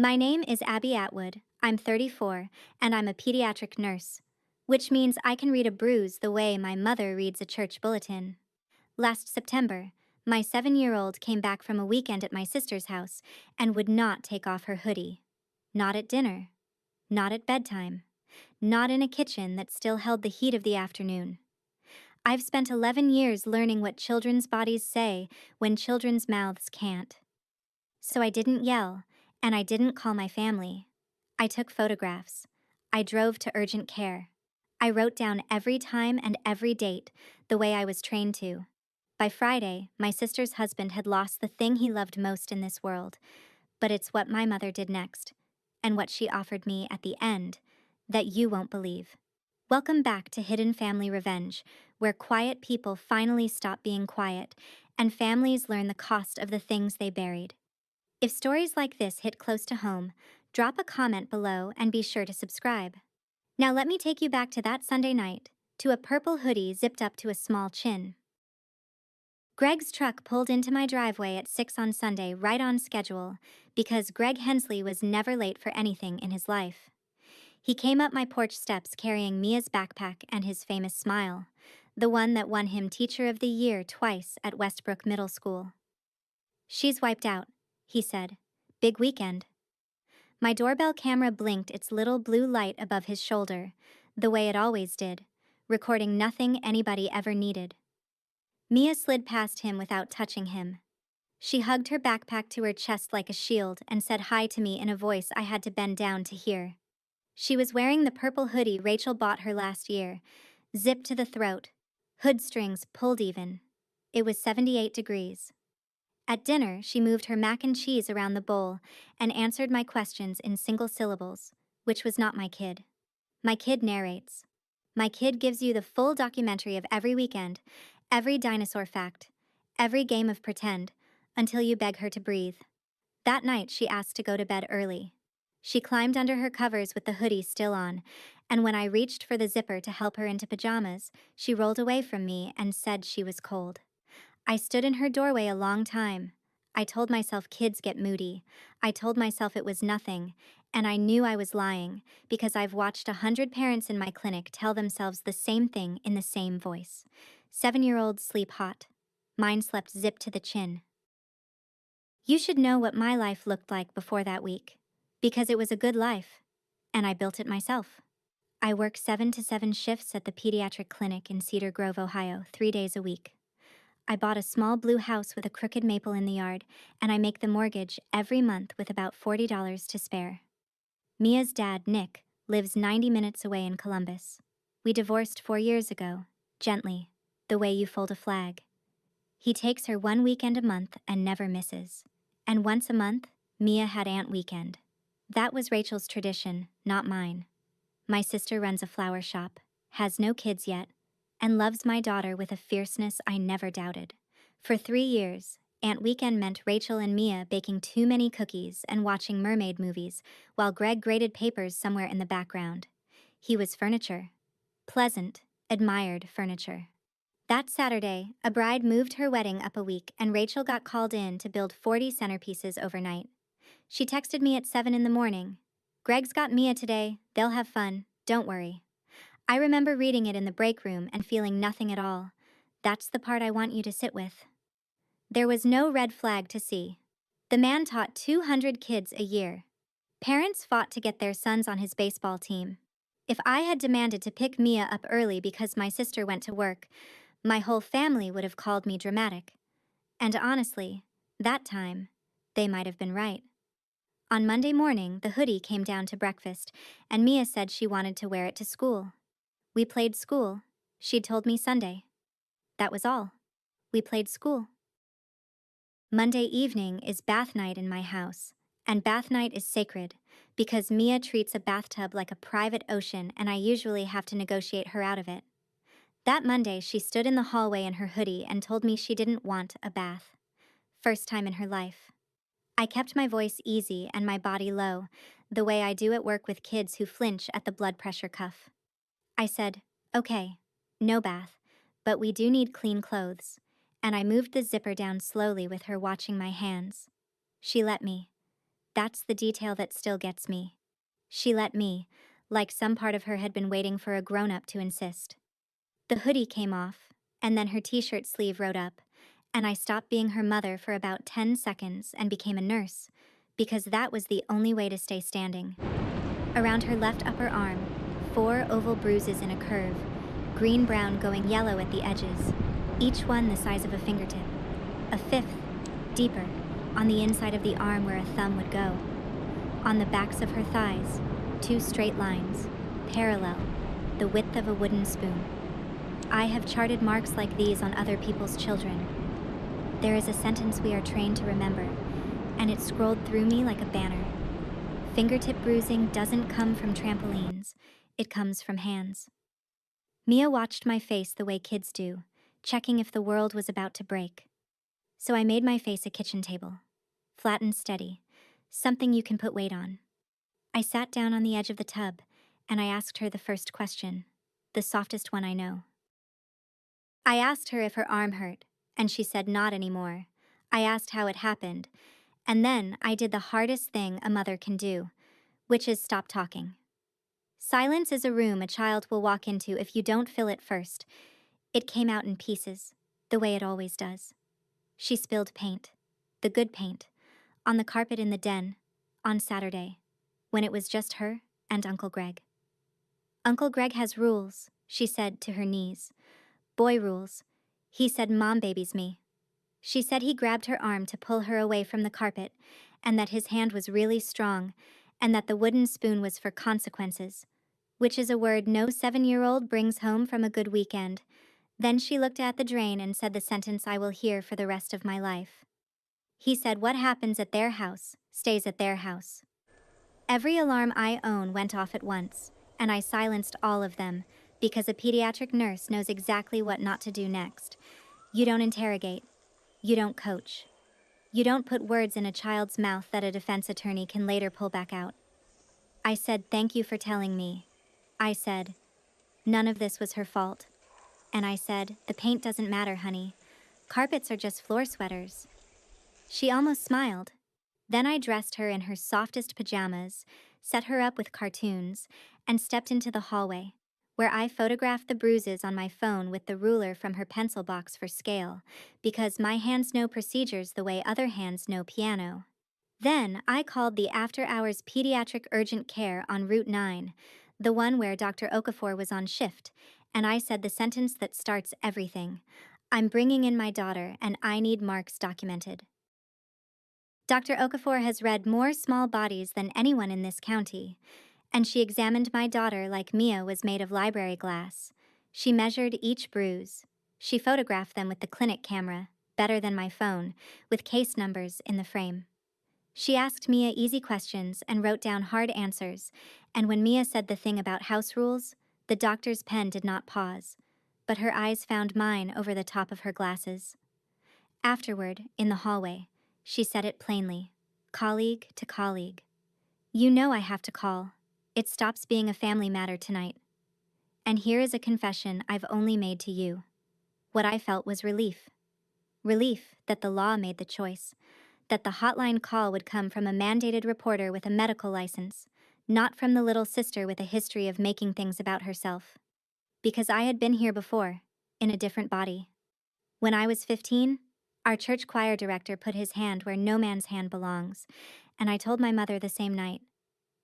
My name is Abby Atwood. I'm 34, and I'm a pediatric nurse, which means I can read a bruise the way my mother reads a church bulletin. Last September, my 7-year-old came back from a weekend at my sister's house and would not take off her hoodie. Not at dinner. Not at bedtime. Not in a kitchen that still held the heat of the afternoon. I've spent 11 years learning what children's bodies say when children's mouths can't. So I didn't yell, and I didn't call my family. I took photographs. I drove to urgent care. I wrote down every time and every date, the way I was trained to. By Friday, my sister's husband had lost the thing he loved most in this world, but it's what my mother did next, and what she offered me at the end, that you won't believe. Welcome back to Hidden Family Revenge, where quiet people finally stop being quiet, and families learn the cost of the things they buried. If stories like this hit close to home, drop a comment below and be sure to subscribe. Now let me take you back to that Sunday night, to a purple hoodie zipped up to a small chin. Greg's truck pulled into my driveway at 6 on Sunday, right on schedule, because Greg Hensley was never late for anything in his life. He came up my porch steps carrying Mia's backpack and his famous smile, the one that won him Teacher of the Year twice at Westbrook Middle School. "She's wiped out," he said. "Big weekend." My doorbell camera blinked its little blue light above his shoulder, the way it always did, recording nothing anybody ever needed. Mia slid past him without touching him. She hugged her backpack to her chest like a shield and said hi to me in a voice I had to bend down to hear. She was wearing the purple hoodie Rachel bought her last year, zipped to the throat, hood strings pulled even. It was 78 degrees. At dinner, she moved her mac and cheese around the bowl and answered my questions in single syllables, which was not my kid. My kid narrates. My kid gives you the full documentary of every weekend, every dinosaur fact, every game of pretend, until you beg her to breathe. That night, she asked to go to bed early. She climbed under her covers with the hoodie still on, and when I reached for the zipper to help her into pajamas, she rolled away from me and said she was cold. I stood in her doorway a long time. I told myself kids get moody. I told myself it was nothing, and I knew I was lying because I've watched 100 parents in my clinic tell themselves the same thing in the same voice. 7-year-olds sleep hot. Mine slept zipped to the chin. You should know what my life looked like before that week, because it was a good life, and I built it myself. I work 7 to 7 shifts at the pediatric clinic in Cedar Grove, Ohio, 3 days a week. I bought a small blue house with a crooked maple in the yard, and I make the mortgage every month with about $40 to spare. Mia's dad, Nick, lives 90 minutes away in Columbus. We divorced 4 years ago, gently, the way you fold a flag. He takes her 1 weekend a month and never misses. And once a month, Mia had Aunt Weekend. That was Rachel's tradition, not mine. My sister runs a flower shop, has no kids yet, and loves my daughter with a fierceness I never doubted. For 3 years, Aunt Weekend meant Rachel and Mia baking too many cookies and watching mermaid movies, while Greg graded papers somewhere in the background. He was furniture. Pleasant, admired furniture. That Saturday, a bride moved her wedding up a week and Rachel got called in to build 40 centerpieces overnight. She texted me at 7 in the morning. "Greg's got Mia today. They'll have fun. Don't worry." I remember reading it in the break room and feeling nothing at all. That's the part I want you to sit with. There was no red flag to see. The man taught 200 kids a year. Parents fought to get their sons on his baseball team. If I had demanded to pick Mia up early because my sister went to work, my whole family would have called me dramatic. And honestly, that time, they might have been right. On Monday morning, the hoodie came down to breakfast, and Mia said she wanted to wear it to school. We played school. She'd told me Sunday. That was all. We played school. Monday evening is bath night in my house, and bath night is sacred because Mia treats a bathtub like a private ocean and I usually have to negotiate her out of it. That Monday, she stood in the hallway in her hoodie and told me she didn't want a bath. First time in her life. I kept my voice easy and my body low, the way I do at work with kids who flinch at the blood pressure cuff. I said, "Okay, no bath, but we do need clean clothes," and I moved the zipper down slowly with her watching my hands. She let me. That's the detail that still gets me. She let me, like some part of her had been waiting for a grown-up to insist. The hoodie came off, and then her t-shirt sleeve rode up, and I stopped being her mother for about 10 seconds and became a nurse, because that was the only way to stay standing. Around her left upper arm, 4 oval bruises in a curve, green-brown going yellow at the edges, each one the size of a fingertip. A fifth, deeper, on the inside of the arm where a thumb would go. On the backs of her thighs, 2 straight lines, parallel, the width of a wooden spoon. I have charted marks like these on other people's children. There is a sentence we are trained to remember, and it scrolled through me like a banner. Fingertip bruising doesn't come from trampolines, it comes from hands. Mia watched my face the way kids do, checking if the world was about to break. So I made my face a kitchen table, flat and steady, something you can put weight on. I sat down on the edge of the tub, and I asked her the first question, the softest one I know. I asked her if her arm hurt, and she said not anymore. I asked how it happened, and then I did the hardest thing a mother can do, which is stop talking. Silence is a room a child will walk into if you don't fill it first. It came out in pieces, the way it always does. She spilled paint, the good paint, on the carpet in the den, on Saturday, when it was just her and Uncle Greg. Uncle Greg has rules, she said to her knees. Boy rules. He said mom babies me. She said he grabbed her arm to pull her away from the carpet, and that his hand was really strong, and that the wooden spoon was for consequences, which is a word no 7-year-old brings home from a good weekend. Then she looked at the drain and said the sentence I will hear for the rest of my life. He said what happens at their house stays at their house. Every alarm I own went off at once, and I silenced all of them, because a pediatric nurse knows exactly what not to do next. You don't interrogate. You don't coach. You don't put words in a child's mouth that a defense attorney can later pull back out. I said, thank you for telling me. I said, none of this was her fault. And I said, the paint doesn't matter, honey. Carpets are just floor sweaters. She almost smiled. Then I dressed her in her softest pajamas, set her up with cartoons, and stepped into the hallway, where I photographed the bruises on my phone with the ruler from her pencil box for scale, because my hands know procedures the way other hands know piano. Then I called the after-hours pediatric urgent care on Route 9, the one where Dr. Okafor was on shift, and I said the sentence that starts everything. I'm bringing in my daughter, and I need marks documented. Dr. Okafor has read more small bodies than anyone in this county, and she examined my daughter like Mia was made of library glass. She measured each bruise. She photographed them with the clinic camera, better than my phone, with case numbers in the frame. She asked Mia easy questions and wrote down hard answers, and when Mia said the thing about house rules, the doctor's pen did not pause, but her eyes found mine over the top of her glasses. Afterward, in the hallway, she said it plainly, colleague to colleague. You know I have to call. It stops being a family matter tonight. And here is a confession I've only made to you. What I felt was relief. Relief that the law made the choice, that the hotline call would come from a mandated reporter with a medical license, not from the little sister with a history of making things about herself. Because I had been here before, in a different body. When I was 15, our church choir director put his hand where no man's hand belongs, and I told my mother the same night.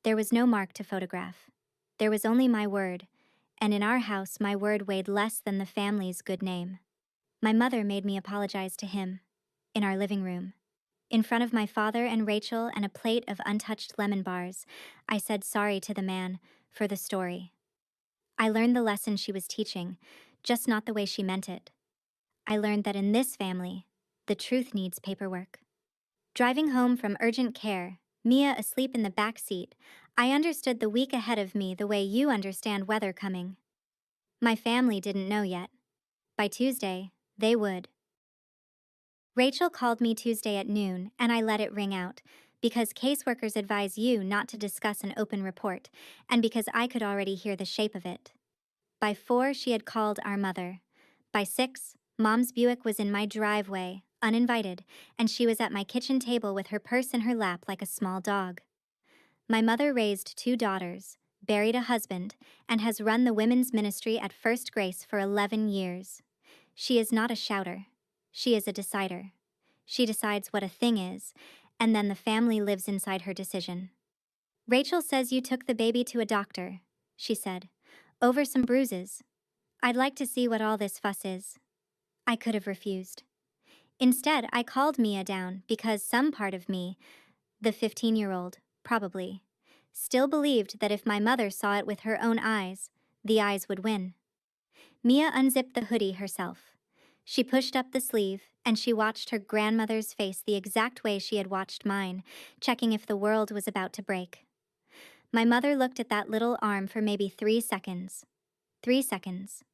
There was no mark to photograph. There was only my word, and in our house my word weighed less than the family's good name. My mother made me apologize to him, in our living room. In front of my father and Rachel and a plate of untouched lemon bars, I said sorry to the man for the story. I learned the lesson she was teaching, just not the way she meant it. I learned that in this family, the truth needs paperwork. Driving home from urgent care, Mia asleep in the back seat, I understood the week ahead of me the way you understand weather coming. My family didn't know yet. By Tuesday, they would. Rachel called me Tuesday at noon, and I let it ring out, because caseworkers advise you not to discuss an open report, and because I could already hear the shape of it. By 4, she had called our mother. By 6, Mom's Buick was in my driveway, uninvited, and she was at my kitchen table with her purse in her lap like a small dog. My mother raised 2 daughters, buried a husband, and has run the women's ministry at First Grace for 11 years. She is not a shouter. She is a decider. She decides what a thing is, and then the family lives inside her decision. Rachel says you took the baby to a doctor, she said, over some bruises. I'd like to see what all this fuss is. I could have refused. Instead, I called Mia down because some part of me, the 15-year-old, probably, still believed that if my mother saw it with her own eyes, the eyes would win. Mia unzipped the hoodie herself. She pushed up the sleeve, and she watched her grandmother's face the exact way she had watched mine, checking if the world was about to break. My mother looked at that little arm for maybe 3 seconds. 3 seconds.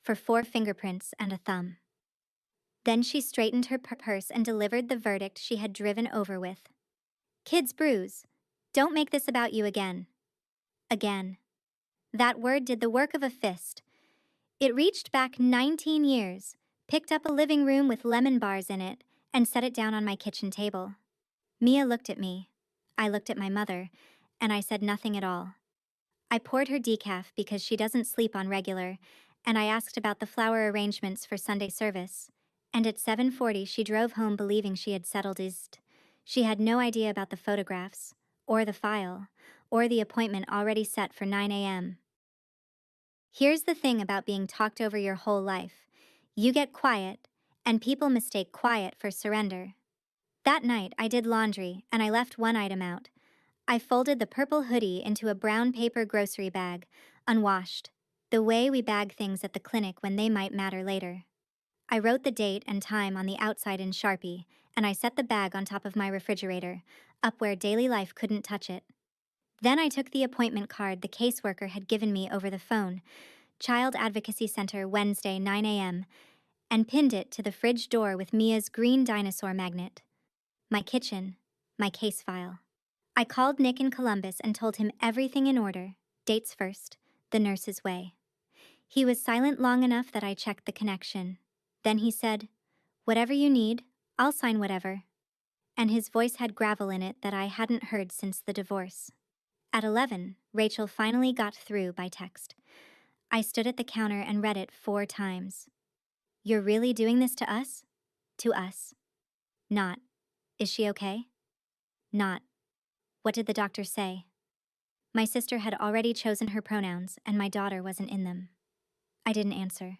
For 4 fingerprints and a thumb. Then she straightened her purse and delivered the verdict she had driven over with. Kids bruise. Don't make this about you again. Again. That word did the work of a fist. It reached back 19 years, picked up a living room with lemon bars in it, and set it down on my kitchen table. Mia looked at me. I looked at my mother, and I said nothing at all. I poured her decaf because she doesn't sleep on regular, and I asked about the flower arrangements for Sunday service. And at 7:40 she drove home believing she had settled it. She had no idea about the photographs, or the file, or the appointment already set for 9 a.m. Here's the thing about being talked over your whole life. You get quiet, and people mistake quiet for surrender. That night I did laundry, and I left one item out. I folded the purple hoodie into a brown paper grocery bag, unwashed, the way we bag things at the clinic when they might matter later. I wrote the date and time on the outside in Sharpie, and I set the bag on top of my refrigerator, up where daily life couldn't touch it. Then I took the appointment card the caseworker had given me over the phone, Child Advocacy Center, Wednesday, 9 a.m., and pinned it to the fridge door with Mia's green dinosaur magnet. My kitchen, my case file. I called Nick in Columbus and told him everything in order, dates first, the nurse's way. He was silent long enough that I checked the connection. Then he said, "Whatever you need, I'll sign whatever." And his voice had gravel in it that I hadn't heard since the divorce. At 11, Rachel finally got through by text. I stood at the counter and read it 4 times. You're really doing this to us? To us. Not. Is she okay? Not. What did the doctor say? My sister had already chosen her pronouns, and my daughter wasn't in them. I didn't answer.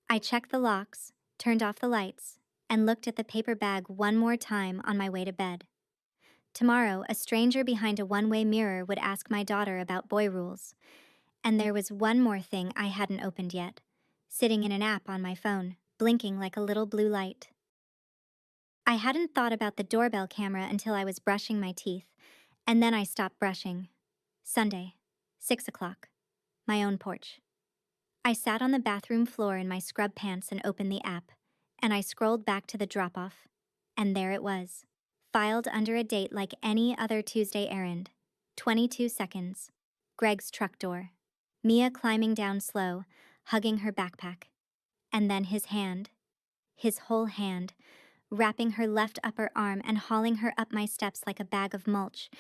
I checked the locks, turned off the lights, and looked at the paper bag one more time on my way to bed. Tomorrow, a stranger behind a one-way mirror would ask my daughter about boy rules. And there was one more thing I hadn't opened yet, sitting in an app on my phone, blinking like a little blue light. I hadn't thought about the doorbell camera until I was brushing my teeth, and then I stopped brushing. Sunday, 6 o'clock. My own porch. I sat on the bathroom floor in my scrub pants and opened the app, and I scrolled back to the drop-off, and there it was, filed under a date like any other Tuesday errand. 22 seconds. Greg's truck door. Mia climbing down slow, hugging her backpack. And then his hand, his whole hand, wrapping her left upper arm and hauling her up my steps like a bag of mulch,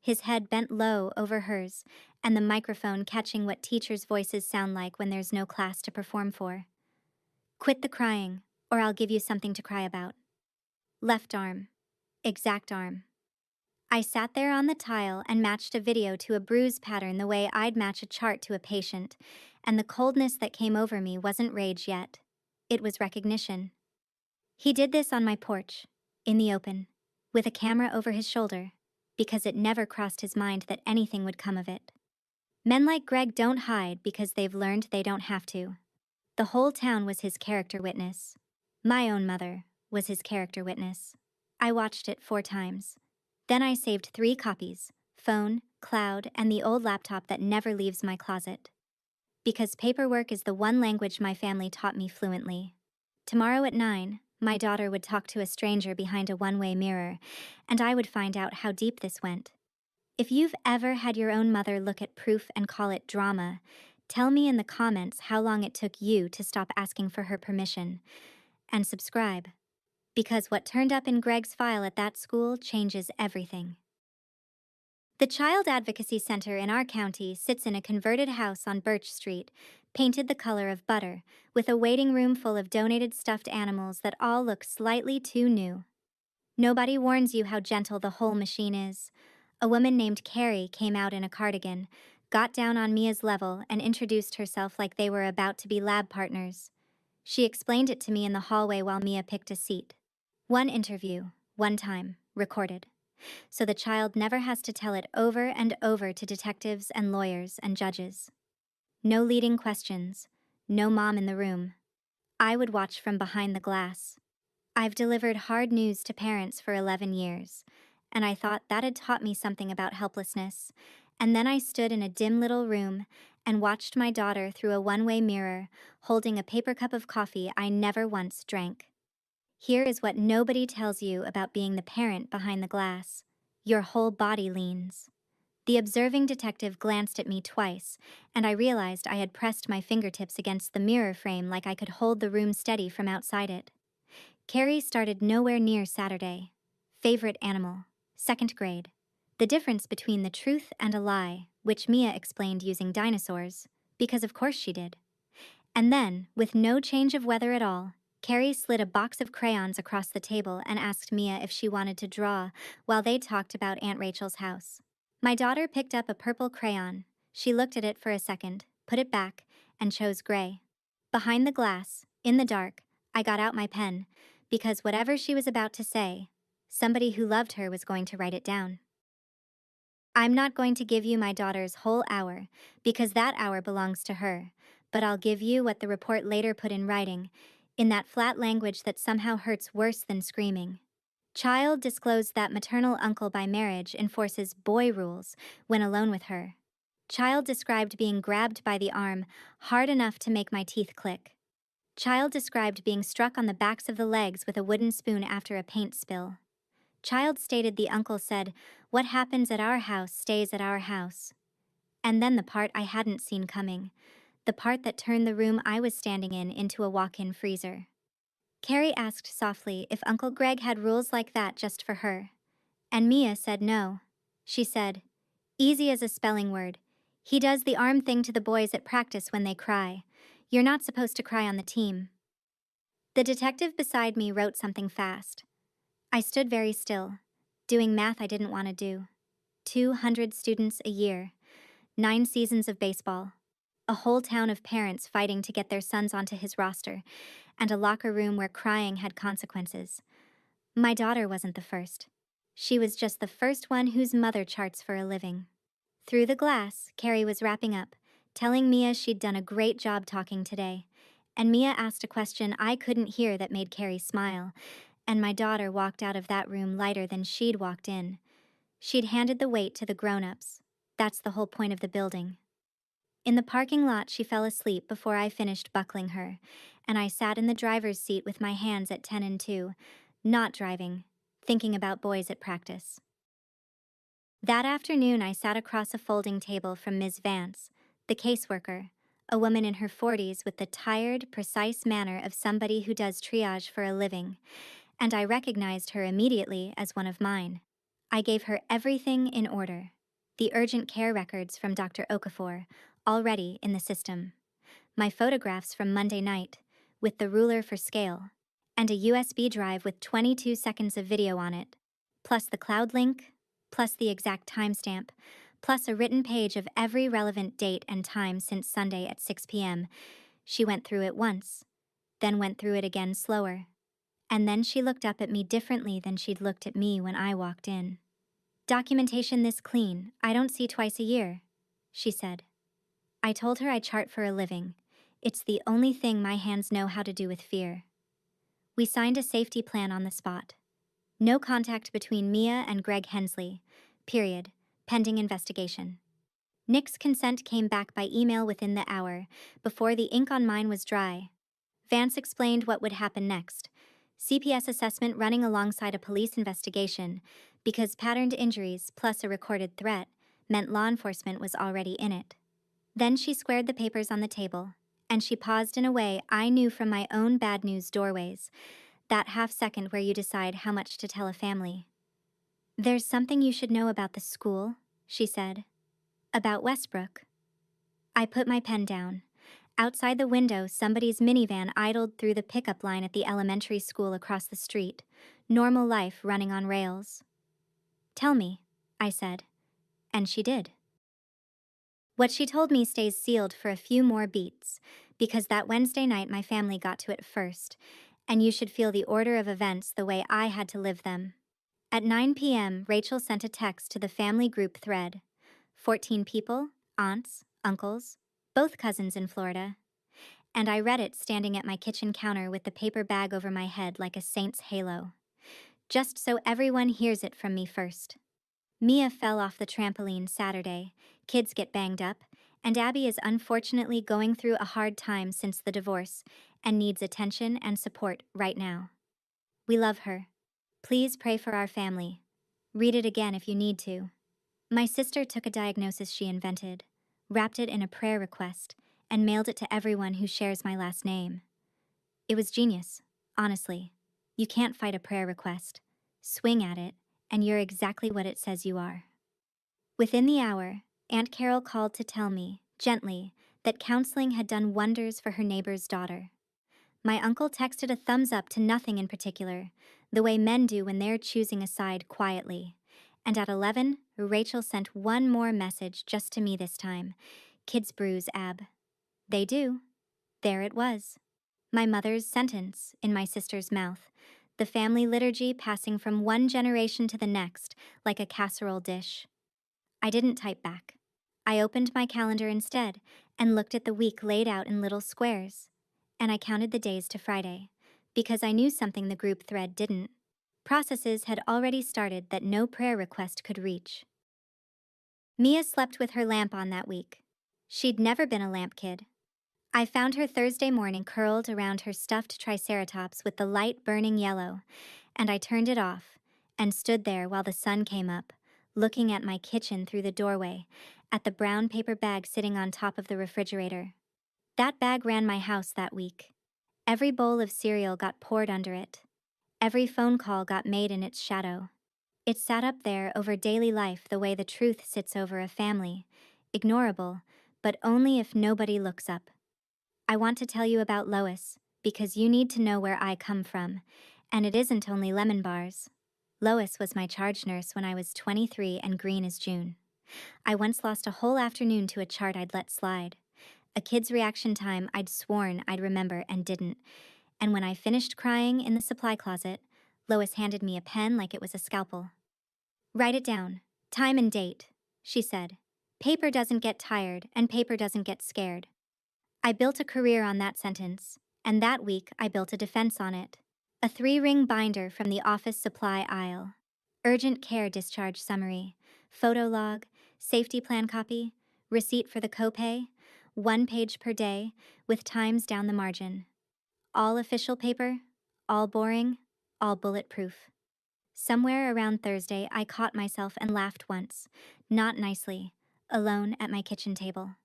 his head bent low over hers, and the microphone catching what teachers' voices sound like when there's no class to perform for. Quit the crying, or I'll give you something to cry about. Left arm. Exact arm. I sat there on the tile and matched a video to a bruise pattern the way I'd match a chart to a patient, and the coldness that came over me wasn't rage yet. It was recognition. He did this on my porch, in the open, with a camera over his shoulder, because it never crossed his mind that anything would come of it. Men like Greg don't hide because they've learned they don't have to. The whole town was his character witness. My own mother was his character witness. I watched it 4 times. Then I saved 3 copies, phone, cloud, and the old laptop that never leaves my closet. Because paperwork is the one language my family taught me fluently. Tomorrow at 9, my daughter would talk to a stranger behind a one-way mirror, and I would find out how deep this went. If you've ever had your own mother look at proof and call it drama, tell me in the comments how long it took you to stop asking for her permission. And subscribe. Because what turned up in Greg's file at that school changes everything. The Child Advocacy Center in our county sits in a converted house on Birch Street, painted the color of butter, with a waiting room full of donated stuffed animals that all look slightly too new. Nobody warns you how gentle the whole machine is. A woman named Carrie came out in a cardigan, got down on Mia's level, and introduced herself like they were about to be lab partners. She explained it to me in the hallway while Mia picked a seat. One interview, one time, recorded. So the child never has to tell it over and over to detectives and lawyers and judges. No leading questions, no mom in the room. I would watch from behind the glass. I've delivered hard news to parents for 11 years, and I thought that had taught me something about helplessness. And then I stood in a dim little room and watched my daughter through a one-way mirror, holding a paper cup of coffee I never once drank. Here is what nobody tells you about being the parent behind the glass. Your whole body leans. The observing detective glanced at me twice, and I realized I had pressed my fingertips against the mirror frame like I could hold the room steady from outside it. Carrie started nowhere near Saturday. Favorite animal. 2nd grade. The difference between the truth and a lie, which Mia explained using dinosaurs, because of course she did. And then, with no change of weather at all, Carrie slid a box of crayons across the table and asked Mia if she wanted to draw while they talked about Aunt Rachel's house. My daughter picked up a purple crayon. She looked at it for a second, put it back, and chose gray. Behind the glass, in the dark, I got out my pen, because whatever she was about to say, somebody who loved her was going to write it down. I'm not going to give you my daughter's whole hour, because that hour belongs to her, but I'll give you what the report later put in writing, in that flat language that somehow hurts worse than screaming. Child disclosed that maternal uncle by marriage enforces boy rules when alone with her. Child described being grabbed by the arm hard enough to make my teeth click. Child described being struck on the backs of the legs with a wooden spoon after a paint spill. Child stated the uncle said, "What happens at our house stays at our house." And then the part I hadn't seen coming, the part that turned the room I was standing in into a walk-in freezer. Carrie asked softly if Uncle Greg had rules like that just for her. And Mia said no. She said, "Easy as a spelling word. He does the arm thing to the boys at practice when they cry. You're not supposed to cry on the team." The detective beside me wrote something fast. I stood very still, doing math I didn't want to do. 200 students a year, 9 seasons of baseball, a whole town of parents fighting to get their sons onto his roster, and a locker room where crying had consequences. My daughter wasn't the first. She was just the first one whose mother charts for a living. Through the glass, Carrie was wrapping up, telling Mia she'd done a great job talking today. And Mia asked a question I couldn't hear that made Carrie smile, and my daughter walked out of that room lighter than she'd walked in. She'd handed the weight to the grown-ups. That's the whole point of the building. In the parking lot, she fell asleep before I finished buckling her, and I sat in the driver's seat with my hands at 10 and 2, not driving, thinking about boys at practice. That afternoon, I sat across a folding table from Ms. Vance, the caseworker, a woman in her 40s with the tired, precise manner of somebody who does triage for a living, and I recognized her immediately as one of mine. I gave her everything in order. The urgent care records from Dr. Okafor, already in the system. My photographs from Monday night, with the ruler for scale, and a USB drive with 22 seconds of video on it, plus the cloud link, plus the exact timestamp, plus a written page of every relevant date and time since Sunday at 6 p.m. She went through it once, then went through it again slower. And then she looked up at me differently than she'd looked at me when I walked in. "Documentation this clean, I don't see twice a year," she said. I told her I chart for a living. It's the only thing my hands know how to do with fear. We signed a safety plan on the spot. No contact between Mia and Greg Hensley, period, pending investigation. Nick's consent came back by email within the hour, before the ink on mine was dry. Vance explained what would happen next. CPS assessment running alongside a police investigation, because patterned injuries plus a recorded threat meant law enforcement was already in it. Then she squared the papers on the table, and she paused in a way I knew from my own bad news doorways. That half second where you decide how much to tell a family. "There's something you should know about the school," she said. "About Westbrook." I put my pen down. Outside the window, somebody's minivan idled through the pickup line at the elementary school across the street. Normal life running on rails. "Tell me," I said. And she did. What she told me stays sealed for a few more beats, because that Wednesday night my family got to it first, and you should feel the order of events the way I had to live them. At 9 p.m., Rachel sent a text to the family group thread. 14 people, aunts, uncles, both cousins in Florida. And I read it standing at my kitchen counter with the paper bag over my head like a saint's halo. Just so everyone hears it from me first. Mia fell off the trampoline Saturday, kids get banged up, and Abby is unfortunately going through a hard time since the divorce and needs attention and support right now. We love her. Please pray for our family. Read it again if you need to. My sister took a diagnosis she invented, wrapped it in a prayer request, and mailed it to everyone who shares my last name. It was genius, honestly. You can't fight a prayer request. Swing at it, and you're exactly what it says you are. Within the hour, Aunt Carol called to tell me, gently, that counseling had done wonders for her neighbor's daughter. My uncle texted a thumbs up to nothing in particular, the way men do when they're choosing a side quietly. And at 11, Rachel sent one more message just to me this time. "Kids bruise, Ab." They do. There it was. My mother's sentence in my sister's mouth. The family liturgy passing from one generation to the next like a casserole dish. I didn't type back. I opened my calendar instead and looked at the week laid out in little squares. And I counted the days to Friday, because I knew something the group thread didn't. Processes had already started that no prayer request could reach. Mia slept with her lamp on that week. She'd never been a lamp kid. I found her Thursday morning curled around her stuffed triceratops with the light burning yellow, and I turned it off and stood there while the sun came up, looking at my kitchen through the doorway, at the brown paper bag sitting on top of the refrigerator. That bag ran my house that week. Every bowl of cereal got poured under it. Every phone call got made in its shadow. It sat up there over daily life the way the truth sits over a family, ignorable, but only if nobody looks up. I want to tell you about Lois, because you need to know where I come from, and it isn't only lemon bars. Lois was my charge nurse when I was 23 and green as June. I once lost a whole afternoon to a chart I'd let slide. A kid's reaction time I'd sworn I'd remember and didn't. And when I finished crying in the supply closet, Lois handed me a pen like it was a scalpel. "Write it down. Time and date," she said. "Paper doesn't get tired, and paper doesn't get scared." I built a career on that sentence, and that week I built a defense on it. A 3-ring binder from the office supply aisle. Urgent care discharge summary, photo log, safety plan copy, receipt for the copay, 1 page per day, with times down the margin. All official paper, all boring, all bulletproof. Somewhere around Thursday, I caught myself and laughed once, not nicely, alone at my kitchen table.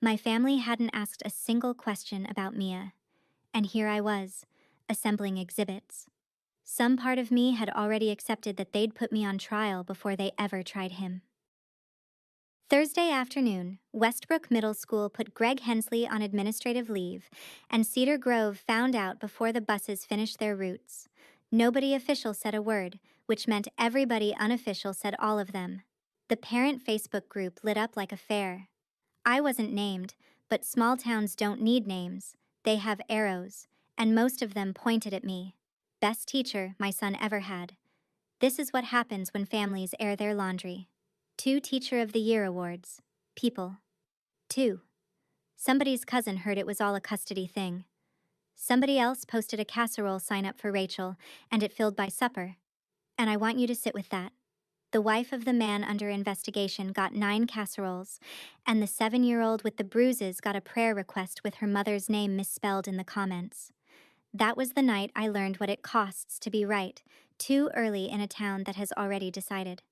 My family hadn't asked a single question about Mia, and here I was, assembling exhibits. Some part of me had already accepted that they'd put me on trial before they ever tried him. Thursday afternoon, Westbrook Middle School put Greg Hensley on administrative leave, and Cedar Grove found out before the buses finished their routes. Nobody official said a word, which meant everybody unofficial said all of them. The parent Facebook group lit up like a fair. I wasn't named, but small towns don't need names. They have arrows, and most of them pointed at me. Best teacher my son ever had. This is what happens when families air their laundry. 2 Teacher of the Year awards. People. 2. Somebody's cousin heard it was all a custody thing. Somebody else posted a casserole sign up for Rachel, and it filled by supper. And I want you to sit with that. The wife of the man under investigation got 9 casseroles, and the 7-year-old with the bruises got a prayer request with her mother's name misspelled in the comments. That was the night I learned what it costs to be right, too early in a town that has already decided.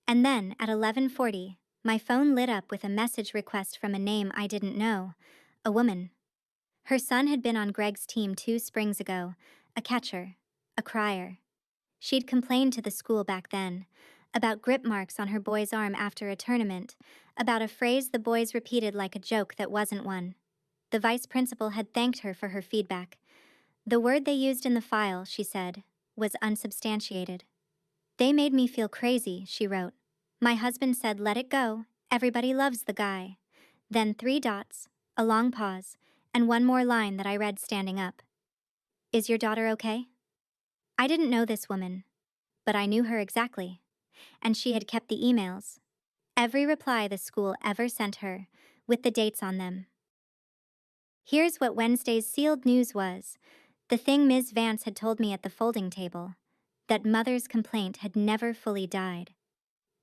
And then, at 11:40, my phone lit up with a message request from a name I didn't know, a woman. Her son had been on Greg's team 2 springs ago, a catcher, a crier. She'd complained to the school back then about grip marks on her boy's arm after a tournament, about a phrase the boys repeated like a joke that wasn't one. The vice principal had thanked her for her feedback. The word they used in the file, she said, was unsubstantiated. They made me feel crazy, she wrote. My husband said, let it go. Everybody loves the guy. Then 3 dots, a long pause, and one more line that I read standing up. Is your daughter okay? I didn't know this woman, but I knew her exactly. And she had kept the emails. Every reply the school ever sent her, with the dates on them. Here's what Wednesday's sealed news was. The thing Ms. Vance had told me at the folding table. That mother's complaint had never fully died.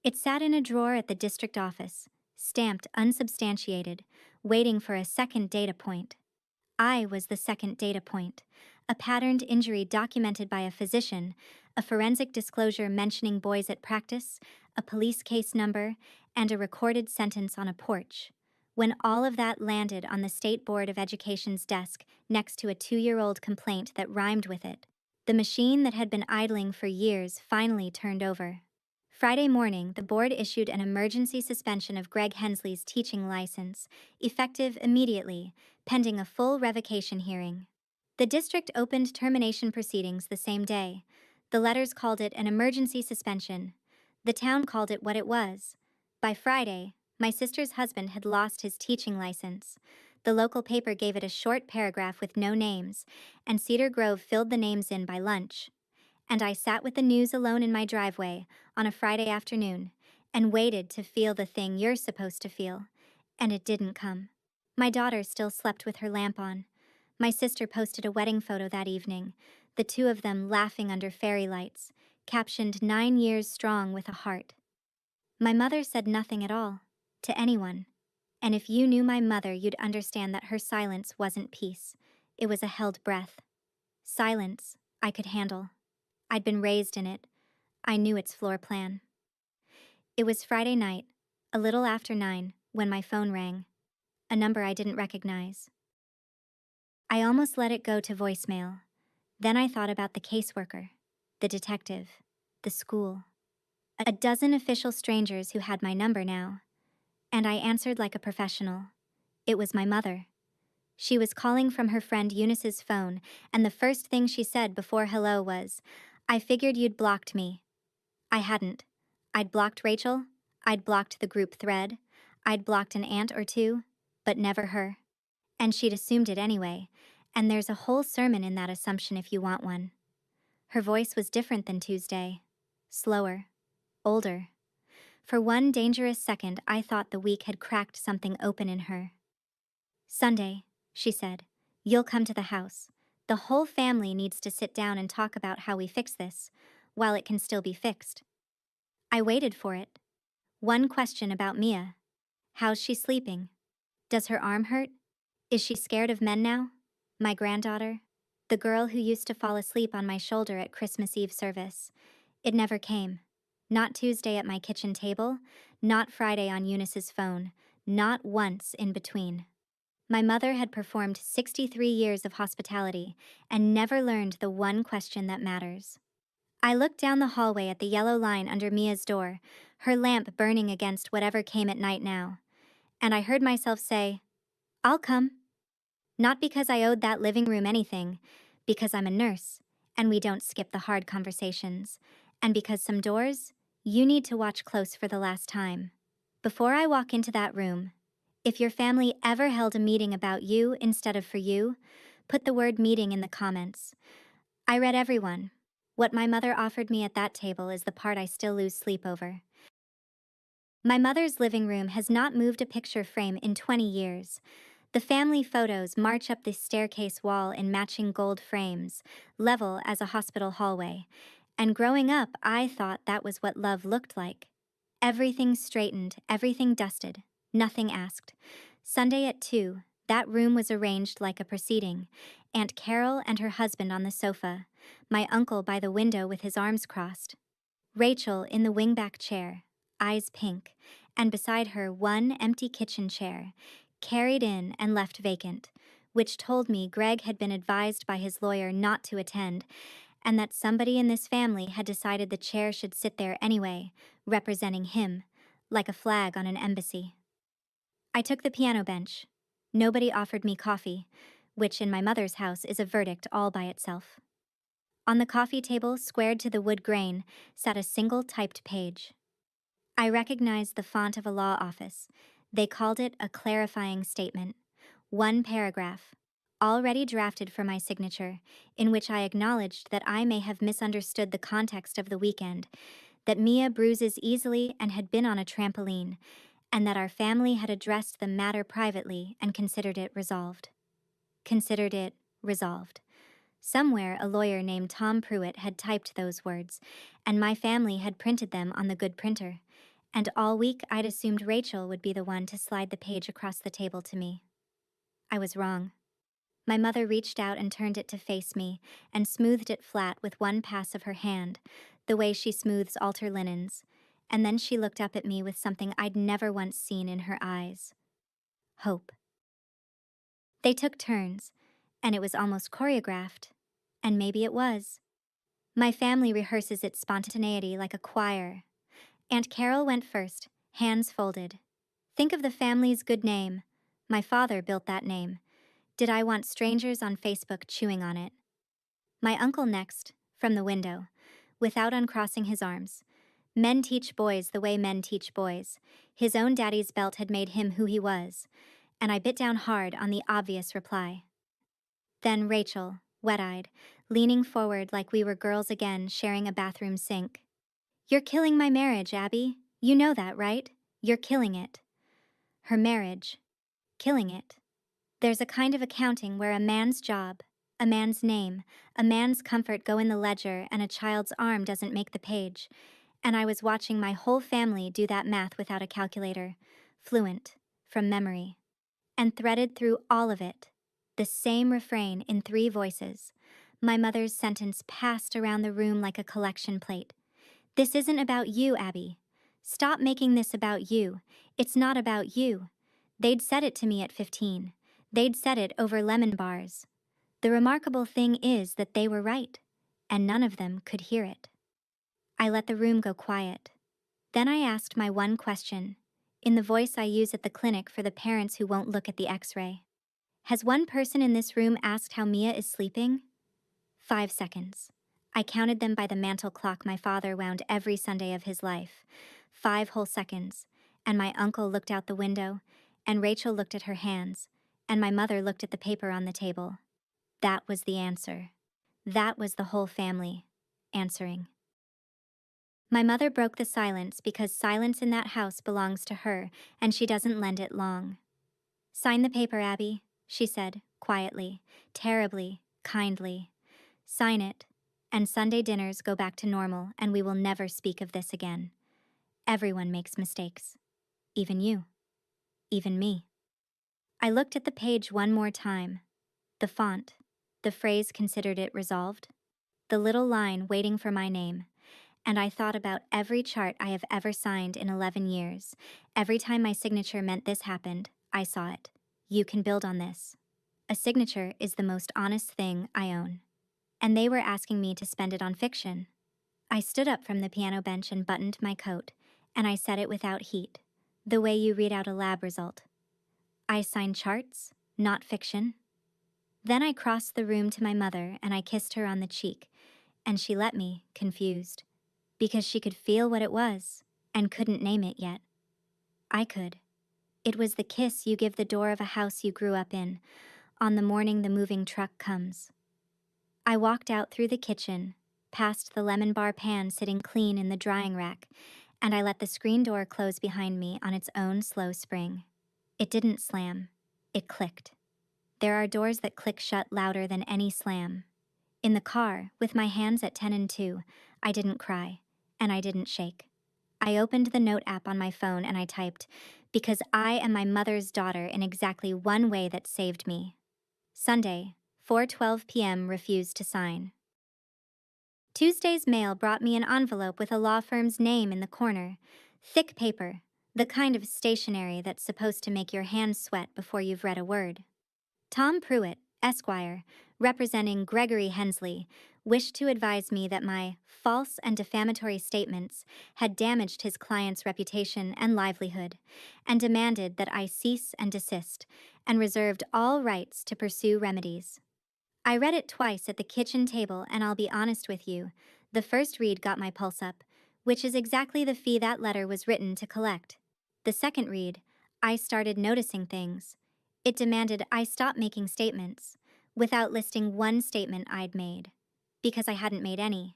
It sat in a drawer at the district office, stamped unsubstantiated, waiting for a second data point. I was the second data point, a patterned injury documented by a physician, a forensic disclosure mentioning boys at practice, a police case number, and a recorded sentence on a porch. When all of that landed on the State Board of Education's desk next to a 2-year-old complaint that rhymed with it, the machine that had been idling for years finally turned over. Friday morning, the board issued an emergency suspension of Greg Hensley's teaching license, effective immediately, pending a full revocation hearing. The district opened termination proceedings the same day. The letters called it an emergency suspension. The town called it what it was. By Friday, my sister's husband had lost his teaching license. The local paper gave it a short paragraph with no names, and Cedar Grove filled the names in by lunch. And I sat with the news alone in my driveway on a Friday afternoon and waited to feel the thing you're supposed to feel, and it didn't come. My daughter still slept with her lamp on. My sister posted a wedding photo that evening, the two of them laughing under fairy lights, captioned 9 years strong with a heart. My mother said nothing at all, to anyone. And if you knew my mother, you'd understand that her silence wasn't peace. It was a held breath. Silence I could handle. I'd been raised in it. I knew its floor plan. It was Friday night, a little after 9, when my phone rang. A number I didn't recognize. I almost let it go to voicemail. Then I thought about the caseworker, the detective, the school. A dozen official strangers who had my number now. And I answered like a professional. It was my mother. She was calling from her friend Eunice's phone, and the first thing she said before hello was, I figured you'd blocked me. I hadn't. I'd blocked Rachel. I'd blocked the group thread. I'd blocked an aunt or two, but never her. And she'd assumed it anyway, and there's a whole sermon in that assumption if you want one. Her voice was different than Tuesday. Slower. Older. For one dangerous second, I thought the week had cracked something open in her. Sunday, she said. You'll come to the house. The whole family needs to sit down and talk about how we fix this, while it can still be fixed. I waited for it. One question about Mia. How's she sleeping? Does her arm hurt? Is she scared of men now? My granddaughter? The girl who used to fall asleep on my shoulder at Christmas Eve service. It never came. Not Tuesday at my kitchen table, not Friday on Eunice's phone, not once in between. My mother had performed 63 years of hospitality and never learned the one question that matters. I looked down the hallway at the yellow line under Mia's door, her lamp burning against whatever came at night now. And I heard myself say, I'll come. Not because I owed that living room anything, because I'm a nurse, and we don't skip the hard conversations, and because some doors, you need to watch close for the last time. Before I walk into that room, if your family ever held a meeting about you instead of for you, put the word meeting in the comments. I read everyone. What my mother offered me at that table is the part I still lose sleep over. My mother's living room has not moved a picture frame in 20 years. The family photos march up the staircase wall in matching gold frames, level as a hospital hallway. And growing up, I thought that was what love looked like. Everything straightened, everything dusted, nothing asked. Sunday at 2, that room was arranged like a proceeding. Aunt Carol and her husband on the sofa, my uncle by the window with his arms crossed. Rachel in the wingback chair, eyes pink, and beside her one empty kitchen chair, carried in and left vacant, which told me Greg had been advised by his lawyer not to attend, and that somebody in this family had decided the chair should sit there anyway, representing him, like a flag on an embassy. I took the piano bench. Nobody offered me coffee, which in my mother's house is a verdict all by itself. On the coffee table, squared to the wood grain, sat a single typed page. I recognized the font of a law office. They called it a clarifying statement. One paragraph, already drafted for my signature, in which I acknowledged that I may have misunderstood the context of the weekend, that Mia bruises easily and had been on a trampoline, and that our family had addressed the matter privately and considered it resolved. Considered it resolved. Somewhere a lawyer named Tom Pruitt had typed those words, and my family had printed them on the good printer, and all week I'd assumed Rachel would be the one to slide the page across the table to me. I was wrong. My mother reached out and turned it to face me, and smoothed it flat with one pass of her hand, the way she smooths altar linens, and then she looked up at me with something I'd never once seen in her eyes. Hope. They took turns, and it was almost choreographed, and maybe it was. My family rehearses its spontaneity like a choir. Aunt Carol went first, hands folded. Think of the family's good name. My father built that name. Did I want strangers on Facebook chewing on it? My uncle next, from the window, without uncrossing his arms. Men teach boys the way men teach boys. His own daddy's belt had made him who he was, and I bit down hard on the obvious reply. Then Rachel, wet-eyed, leaning forward like we were girls again sharing a bathroom sink. You're killing my marriage, Abby. You know that, right? You're killing it. Her marriage. Killing it. There's a kind of accounting where a man's job, a man's name, a man's comfort go in the ledger and a child's arm doesn't make the page. And I was watching my whole family do that math without a calculator, fluent, from memory. And threaded through all of it, the same refrain in 3 voices. My mother's sentence passed around the room like a collection plate. This isn't about you, Abby. Stop making this about you. It's not about you. They'd said it to me at 15. They'd said it over lemon bars. The remarkable thing is that they were right, and none of them could hear it. I let the room go quiet. Then I asked my one question, in the voice I use at the clinic for the parents who won't look at the X-ray. Has one person in this room asked how Mia is sleeping? 5 seconds. I counted them by the mantel clock my father wound every Sunday of his life. 5 whole seconds, and my uncle looked out the window, and Rachel looked at her hands, and my mother looked at the paper on the table. That was the answer. That was the whole family answering. My mother broke the silence because silence in that house belongs to her, and she doesn't lend it long. Sign the paper, Abby, she said, quietly, terribly, kindly. Sign it, and Sunday dinners go back to normal, and we will never speak of this again. Everyone makes mistakes. Even you. Even me. I looked at the page one more time. The font. The phrase considered it resolved. The little line waiting for my name. And I thought about every chart I have ever signed in 11 years. Every time my signature meant this happened, I saw it. You can build on this. A signature is the most honest thing I own. And they were asking me to spend it on fiction. I stood up from the piano bench and buttoned my coat, and I said it without heat, the way you read out a lab result. I sign charts, not fiction. Then I crossed the room to my mother and I kissed her on the cheek, and she let me, confused, because she could feel what it was and couldn't name it yet. I could. It was the kiss you give the door of a house you grew up in, on the morning the moving truck comes. I walked out through the kitchen, past the lemon bar pan sitting clean in the drying rack, and I let the screen door close behind me on its own slow spring. It didn't slam. It clicked. There are doors that click shut louder than any slam. In the car, with my hands at 10 and 2, I didn't cry, and I didn't shake. I opened the note app on my phone and I typed, because I am my mother's daughter in exactly one way that saved me. Sunday, 4:12 p.m. refused to sign. Tuesday's mail brought me an envelope with a law firm's name in the corner. Thick paper, the kind of stationery that's supposed to make your hands sweat before you've read a word. Tom Pruitt, Esquire, representing Gregory Hensley, wished to advise me that my false and defamatory statements had damaged his client's reputation and livelihood, and demanded that I cease and desist, and reserved all rights to pursue remedies. I read it twice at the kitchen table, and I'll be honest with you, the first read got my pulse up, which is exactly the fee that letter was written to collect. The second read, I started noticing things. It demanded I stop making statements, without listing one statement I'd made, because I hadn't made any.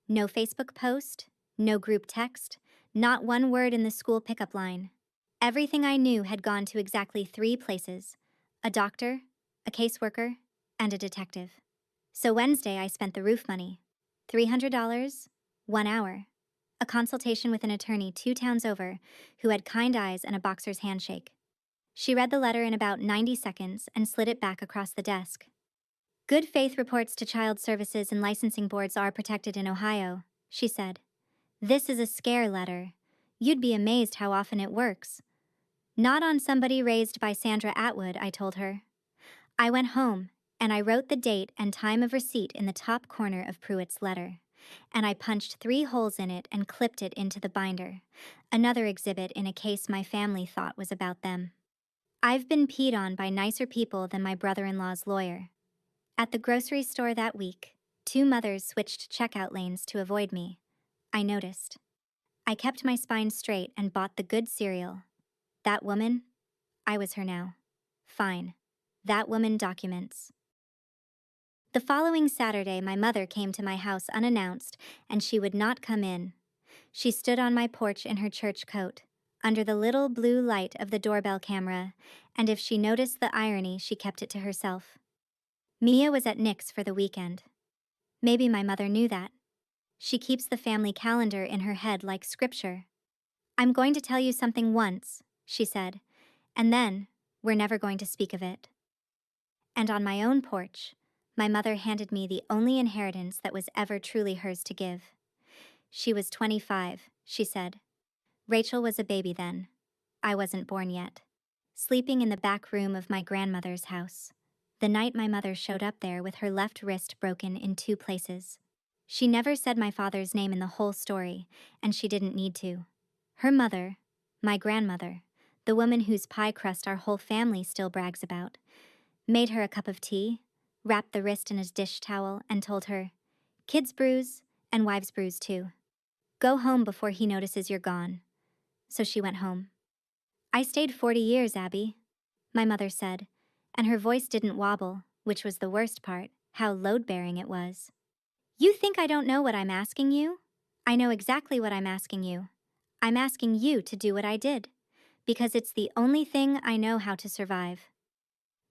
No Facebook post, no group text, not one word in the school pickup line. Everything I knew had gone to exactly 3 places: a doctor, a caseworker, and a detective. So Wednesday I spent the roof money. $300, 1 hour. A consultation with an attorney 2 towns over who had kind eyes and a boxer's handshake. She read the letter in about 90 seconds and slid it back across the desk. Good faith reports to child services and licensing boards are protected in Ohio, she said. This is a scare letter. You'd be amazed how often it works. Not on somebody raised by Sandra Atwood, I told her. I went home, and I wrote the date and time of receipt in the top corner of Pruitt's letter, and I punched 3 holes in it and clipped it into the binder, another exhibit in a case my family thought was about them. I've been peed on by nicer people than my brother-in-law's lawyer. At the grocery store that week, 2 mothers switched checkout lanes to avoid me. I noticed. I kept my spine straight and bought the good cereal. That woman? I was her now. Fine. That woman documents. The following Saturday, my mother came to my house unannounced, and she would not come in. She stood on my porch in her church coat, under the little blue light of the doorbell camera, and if she noticed the irony, she kept it to herself. Mia was at Nick's for the weekend. Maybe my mother knew that. She keeps the family calendar in her head like scripture. I'm going to tell you something once, she said, and then we're never going to speak of it. And on my own porch, my mother handed me the only inheritance that was ever truly hers to give. She was 25, she said. Rachel was a baby then. I wasn't born yet. Sleeping in the back room of my grandmother's house. The night my mother showed up there with her left wrist broken in 2 places. She never said my father's name in the whole story, and she didn't need to. Her mother, my grandmother, the woman whose pie crust our whole family still brags about, made her a cup of tea, wrapped the wrist in a dish towel, and told her, "Kids bruise, and wives bruise too. Go home before he notices you're gone." So she went home. I stayed 40 years, Abby, my mother said, and her voice didn't wobble, which was the worst part, how load-bearing it was. You think I don't know what I'm asking you? I know exactly what I'm asking you. I'm asking you to do what I did, because it's the only thing I know how to survive.